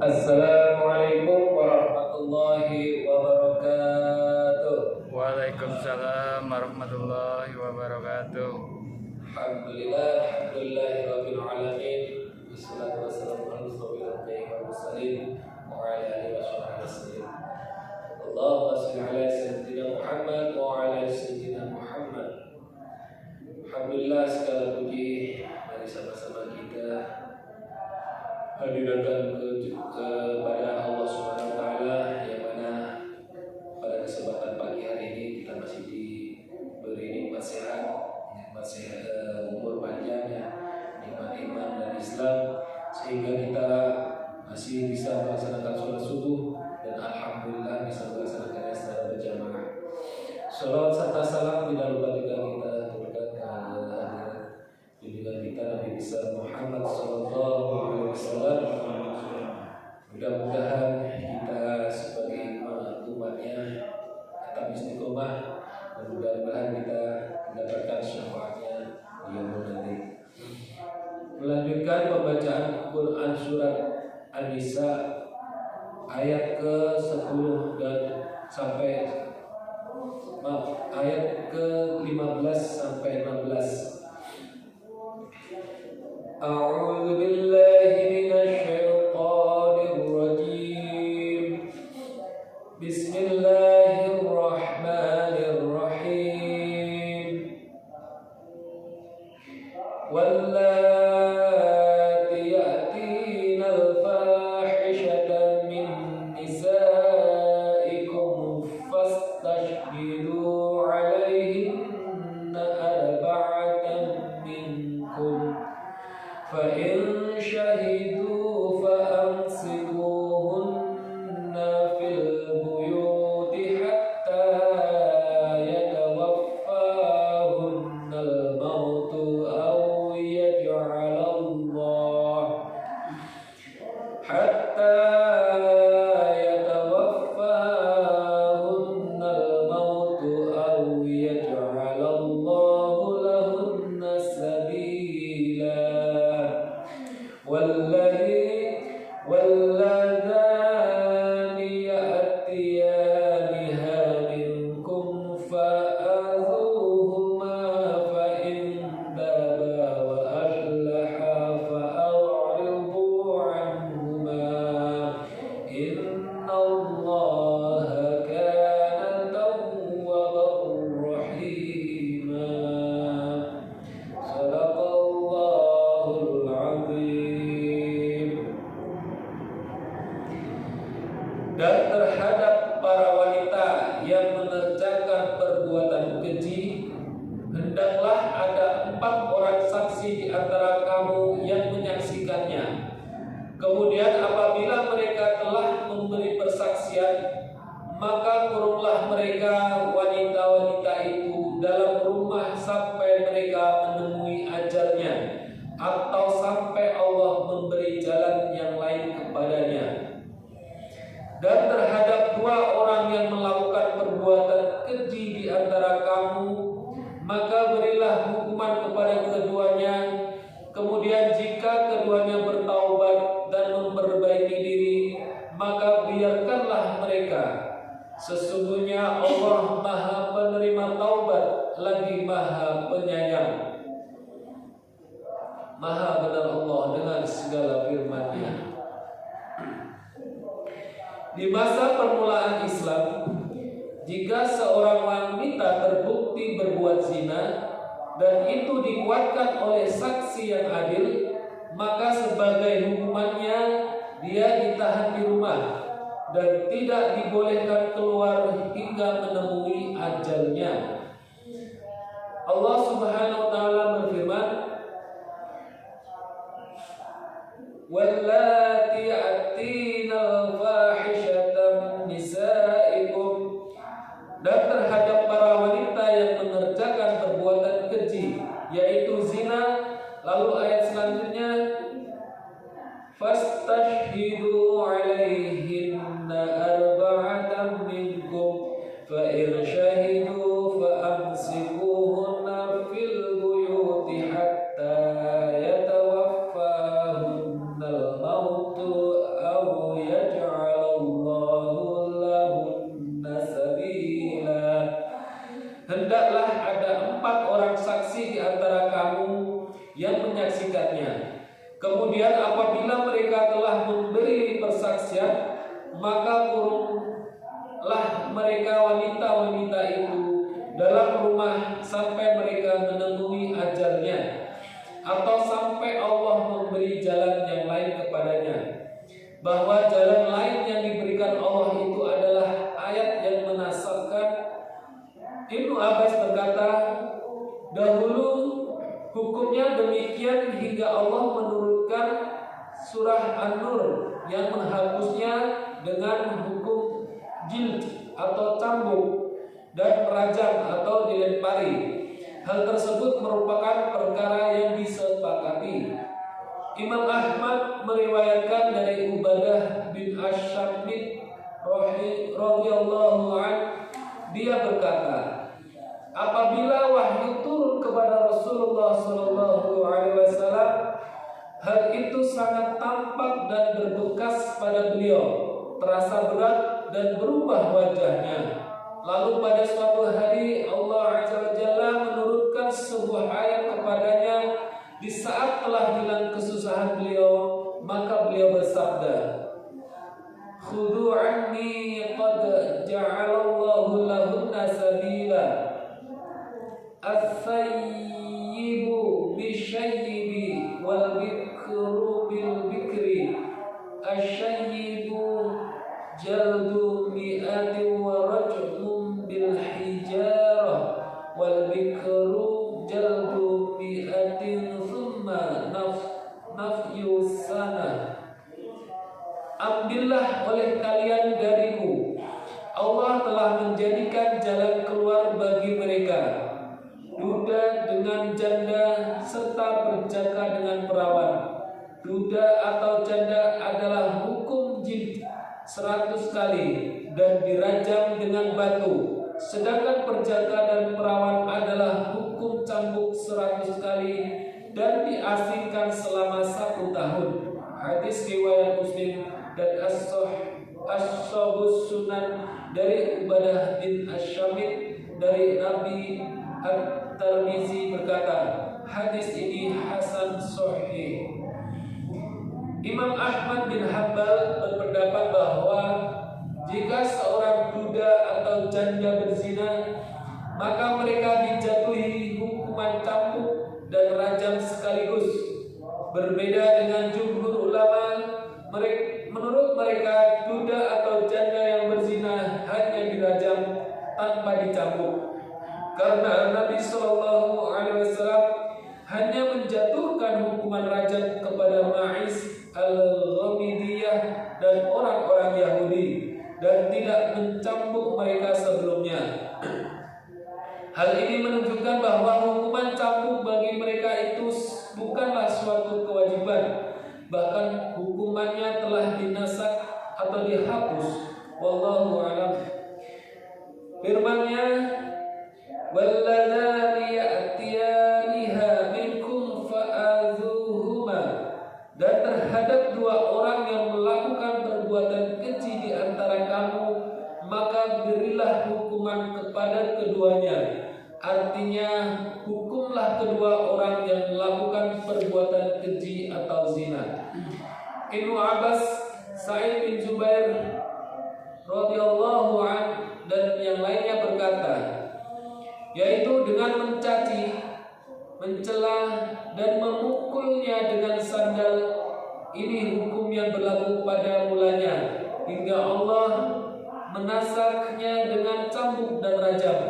Assalamualaikum warahmatullahi wabarakatuh. Waalaikumsalam warahmatullahi wabarakatuh. Alhamdulillahirabbil alamin. Wassalatu wassalamu ala asyrofil mursalin wa ala alihi washabihi. Allahumma shalli ala sayyidina Muhammad wa ala ali sayyidina Muhammad. Alhamdulillah, segala puji bagi sama-sama kita hadirkan kepada Allah Subhanahu wa taala, yang mana pada kesempatan pagi hari ini kita masih diberi nikmat sehat, umur panjang, nikmat iman dan Islam, sehingga kita masih bisa melaksanakan sholat subuh dan alhamdulillah bisa melaksanakannya secara berjamaah. Salawat serta salam tidak lupa juga kita turunkan kepada junjungan kita Nabi besar Muhammad sallallahu alaihi wasallam. Mudah-mudahan kita sebagai umatnya tetap istiqomah, dan mudah-mudahan kita mendapatkan syafaatnya di yaumul nanti. Melanjutkan pembacaan Quran surat An-Nisa ayat ke-10 dan sampai ayat ke-15 sampai 16. A'udzu billahi minasy syaithanir rajim. Bismillahirrahmanirrahim. Wallati ya'tina al-fahishata min nisaikum fastashhidu 'alayhinna arba'atan minkum. فإن شهدوا فأمسكوهن في البيوت حتى يتوفاهن الموت أو يجعل الله لهن سبيلا. واللذان يأتيانها منكم فآذوهما فإن تابا وأصلحا فأعرضوا عنهما إن الله كان توابا رحيما. Sadaqallahul azim. Dan terhadap para wanita yang mengerjakan perbuatan keji, hendaklah ada 4 orang saksi di antara kamu yang menyaksikannya. Kemudian apabila mereka telah memberi persaksian, maka kurunglah mereka wanita-wanita itu dalam rumah sampai mereka menemui ajalnya, atau sampai Allah memberi jalan yang lain kepadanya. Dan terhadap 2 orang yang melakukan perbuatan keji di antara kamu, maka berilah hukuman kepada keduanya. Kemudian jika keduanya bertaubat dan memperbaiki diri, maka biarkanlah mereka. Sesungguhnya Allah Maha Penerima Taubat lagi Maha Penyayang. Maha benar Allah dengan segala firman-Nya. Di masa permulaan Islam, jika seorang wanita terbukti berbuat zina dan itu dikuatkan oleh saksi yang adil, maka sebagai hukumannya dia ditahan di rumah dan tidak dibolehkan keluar hingga menemui ajalnya. Allah Subhanahu wa taala berfirman, wallati ya'tina al-fahishata min nisaikum. Dan terhadap para wanita yang mengerjakan perbuatan keji, yaitu zina. Lalu ayat selanjutnya, fastashhidu 'alaihinna arba'atan minkum fa in shahidu fa amsikuhunna fil buyuti hatta yatawaffahunna al-mautu aw maka kurunglah mereka wanita-wanita itu dalam rumah sampai mereka menemui ajalnya, atau sampai Allah memberi jalan yang lain kepadanya. Bahwa jalan lain yang diberikan Allah itu adalah ayat yang menasabkan. Ibnu Abbas berkata, dahulu hukumnya demikian hingga Allah menurunkan surah An-Nur yang menghapusnya dengan hukum jild atau cambuk dan merajam atau dilempari. Hal tersebut merupakan perkara yang disepakati. Imam Ahmad meriwayatkan dari Ubadah bin Asy-Syamit radhiyallahu anhu, dia berkata, apabila wahyu turun kepada Rasulullah sallallahu alaihi wasallam, hal itu sangat tampak dan berbekas pada beliau, terasa berat dan berubah wajahnya. Lalu pada suatu hari Allah Azza wa Jalla menurunkan sebuah ayat kepadanya di saat telah hilang kesusahan beliau, maka beliau bersabda, "Khudhu anni qad ja'alallahu lahunna sabila. As-sayyibu bisyayyibi wal bikru bil bikri. Asy-sayyibu jaldu mi'atin wa rajmun bil hijarah wal bikru jaldu mi'atin thumma nafyu sana." Ambillah oleh kalian dariku, Allah telah menjadikan jalan keluar bagi mereka, duda dengan janda serta berjaka dengan perawan. Duda atau janda adalah hukum jilid 100 kali dan dirajam dengan batu, sedangkan perjaka dan perawan adalah hukum cambuk 100 kali dan diasingkan selama 1 tahun. Hadis riwayat Muslim dan As-Sahihus Sunan dari Ubadah bin Asy-Syamit dari Nabi At-Tirmizi berkata, hadis ini hasan sahih. Imam Ahmad bin Hanbal berpendapat bahwa jika seorang duda atau janda berzina, maka mereka dijatuhi hukuman cambuk dan rajam sekaligus. Berbeda dengan jumhur ulama, menurut mereka duda atau janda yang berzina hanya dirajam tanpa dicambuk, karena Nabi Shallallahu Alaihi Wasallam hanya menjatuhkan hukuman rajam kepada Ma'iz al-Ghamidiyah dan orang-orang Yahudi dan tidak mencambuk mereka sebelumnya. Hal ini menunjukkan bahwa hukuman cambuk bagi mereka itu bukanlah suatu kewajiban, bahkan hukumannya telah dinasak atau dihapus. Wallahu a'lam. Firman-Nya, walladzani ya'tiyaniha minkum fa'adzuhuma, dan terhadap 2 orang yang melakukan perbuatan keji di antara kamu, maka berilah hukuman kepada keduanya. Artinya, hukumlah kedua orang yang melakukan perbuatan keji atau zina. Ibnu Abbas, Sa'id bin Jubair radhiyallahu anhu dan yang lainnya berkata, yaitu dengan mencaci, mencela dan memukulnya dengan sandal. Ini hukum yang berlaku pada mulanya hingga Allah menasaknya dengan cambuk dan rajam.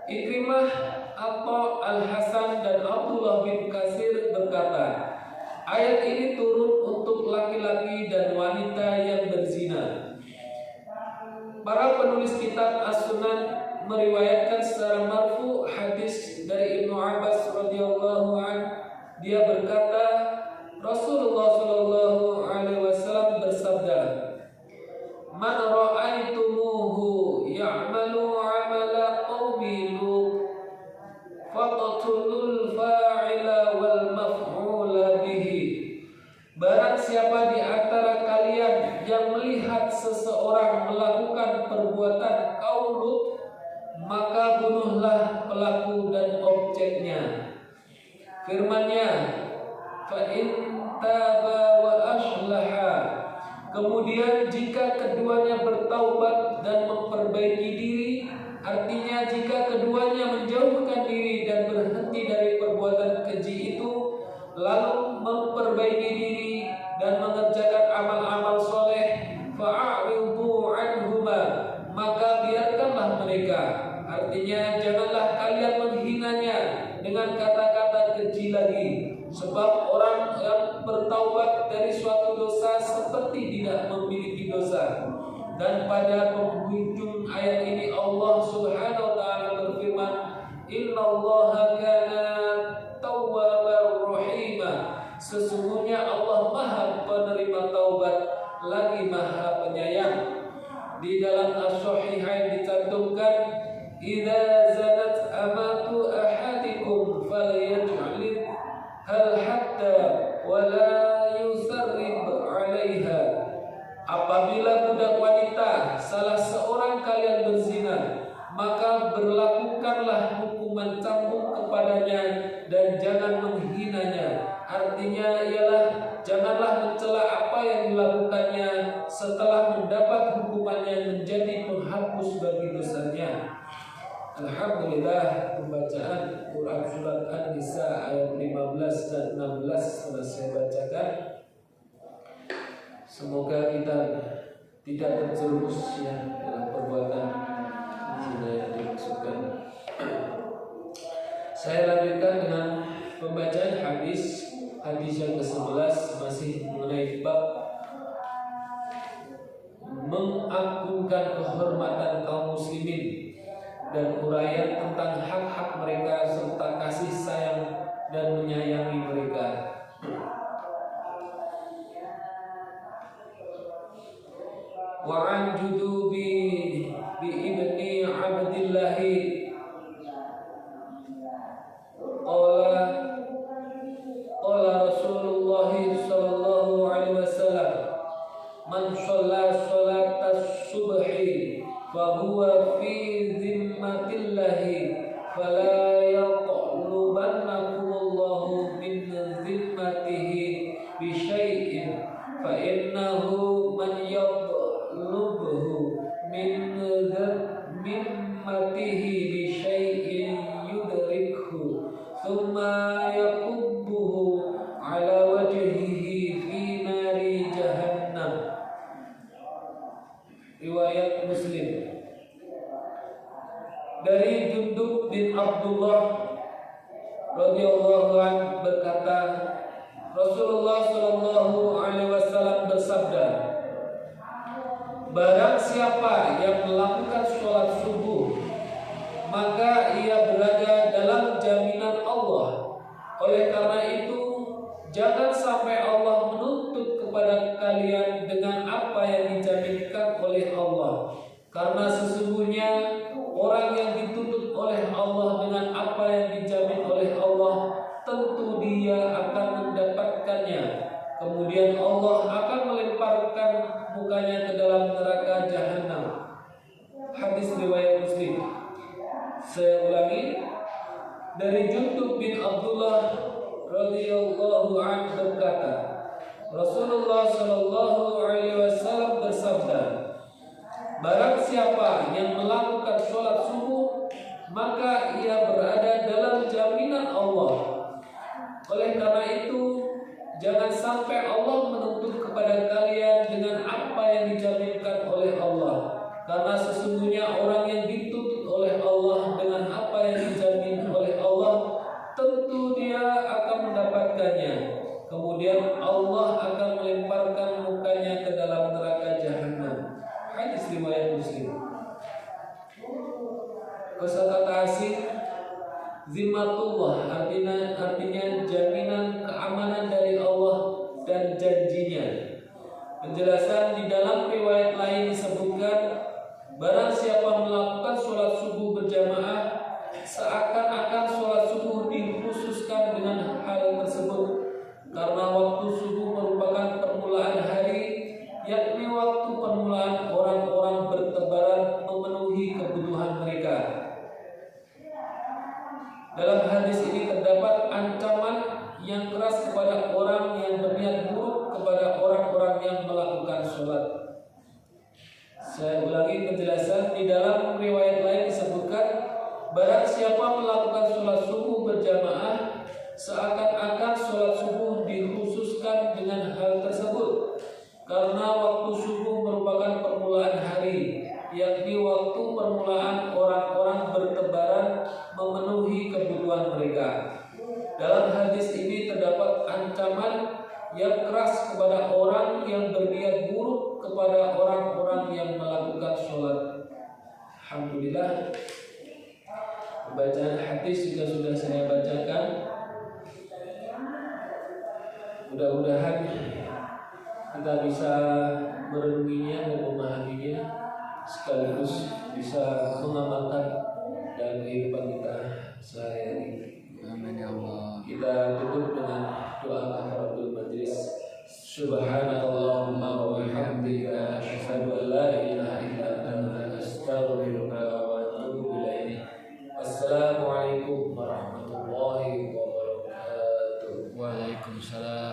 Ikrimah atau Al-Hasan dan Abdullah bin Katsir berkata, ayat ini turun untuk laki-laki dan wanita yang berzina. Para penulis kitab As-Sunan meriwayatkan secara marfu hadis dari Ibnu Abbas radhiyallahu anhu. Dia berkata, Rasulullah sallallahu alaihi wasallam bersabda, "Man ra'aitumuhu ya'malu 'amala qaumi Lut, faqtulul fa'ila wal maf'ula bihi." Barang siapa di antara kalian yang melihat seseorang melakukan perbuatan kaum Lut, maka bunuhlah pelaku dan objeknya. Firman-Nya, fa in taba wa aslaha, Kemudian jika keduanya bertaubat dan memperbaiki diri, artinya jika keduanya menjauhkan diri dan berhenti dari perbuatan keji itu, lalu memperbaiki diri dan mengerjakan amal-amal soleh, fa'aridu anhuma, maka biarkanlah mereka. Artinya janganlah kalian menghinanya dengan kata-kata keji lagi, sebab orang yang bertaubat dari suatu dosa seperti tidak memiliki dosa. Dan pada penghujung ayat ini Allah Subhanahu wa taala berfirman, "Innallaha kana tawwabar rahima." Sesungguhnya Allah Maha penerima taubat lagi Maha penyayang. Di dalam As-Sahihain dicantumkan, "Idza zanat amatu ahadikum falyaj'al hal hatta wala yusarrib 'alaiha." Apabila budak wanita salah seorang kalian berzina, maka berlakukanlah hukuman cambuk kepadanya dan jangan menghinanya. Artinya ialah janganlah mencela apa yang dilakukannya setelah mendapat hukuman yang menjadi penghapus bagi dosanya. Alhamdulillah, pembacaan Quran surat An-Nisa ayat 15 dan 16 telah saya bacakan. Semoga kita tidak terjerumus dalam perbuatan zina yang dimaksudkan. Saya lanjutkan dengan pembacaan hadis yang ke-11, masih mengenai bab mengagungkan kehormatan kaum muslimin dan uraian tentang hak-hak mereka serta kasih sayang dan menyayangi mereka. Wa'an judubi bi ibni Abdillahi qala Rasulullah sallallahu alaihi wasallam, man shalla salatas subhi fa huwa fi zimmatillahi fala yaqlubannakumullahu min zimmatihi bi syai'in fa innahu man yaqlubhu min zimmatihi bi syai'in yudrikhu thumma yakubbuhu ala wajhihi fi nari jahannam. Riwayat Muslim. Dari Jundub bin Abdullah radhiyallahu anhu berkata, Rasulullah sallallahu alaihi wasallam bersabda, barang siapa yang melakukan sholat subuh, maka ia berada dalam jaminan Allah. Oleh karena itu, jangan sampai Allah menuntut kepada kalian dengan apa yang dijaminkan oleh Allah. Karena sesungguhnya orang yang dituntut oleh Allah dengan apa yang dijamin oleh Allah, tentu dia akan mendapatkannya. Kemudian Allah akan melemparkan mukanya ke dalam neraka Jahannam. Hadis riwayat Muslim. Saya ulangi, dari Jundub bin Abdullah radhiyallahu anhu berkata, Rasulullah sallallahu alaihi wasallam bersabda, barang siapa yang melakukan sholat subuh, maka ia berada dalam jaminan Allah. Oleh karena itu, jangan sampai Allah menuntut kepada kalian dengan apa yang dijaminkan oleh Allah. Karena sesungguhnya orang yang dituntut oleh Allah dengan apa yang dijamin oleh Allah, tentu dia akan mendapatkannya. Kemudian Allah akan melemparkan mukanya ke dalam neraka Jahannam. Hadis riwayat Muslim. Kosakata asing zimmatullah artinya jaminan keamanan dari Allah dan janjinya. Penjelasan di dalam riwayat lain disebutkan, barang siapa melakukan sholat subuh berjamaah, seakan-akan sholat subuh dikhususkan dengan hal tersebut, karena waktu subuh merupakan permulaan hari, yakni waktu permulaan orang-orang bertebaran memenuhi kebutuhan mereka. Dalam hadis ini terdapat ancaman yang keras kepada orang yang berniat buruk kepada orang-orang yang melakukan sholat. Saya ulangi penjelasan. Di dalam riwayat lain disebutkan, barang siapa melakukan sholat subuh berjamaah, seakan-akan sholat subuh dikhususkan dengan hal tersebut, karena waktu subuh merupakan permulaan hari, yakni waktu permulaan orang-orang bertebaran memenuhi kebutuhan mereka. Dalam hadis ini terdapat ancaman yang keras kepada orang yang berniat buruk kepada orang-orang yang melakukan sholat. Alhamdulillah, bacaan hadis juga sudah saya bacakan. Mudah-mudahan kita bisa merenunginya dan memahaminya, sekaligus bisa mengamalkan dalam kehidupan kita sehari-hari. Amin ya Allah. Kita tutup dengan doa kafaratul majlis. Subhanallahumma wa bihamdika asyhadu an la ilaha illa anta astaghfiruka wa atubu ilaik. Assalamualaikum warahmatullahi wabarakatuh. Waalaikumsalam.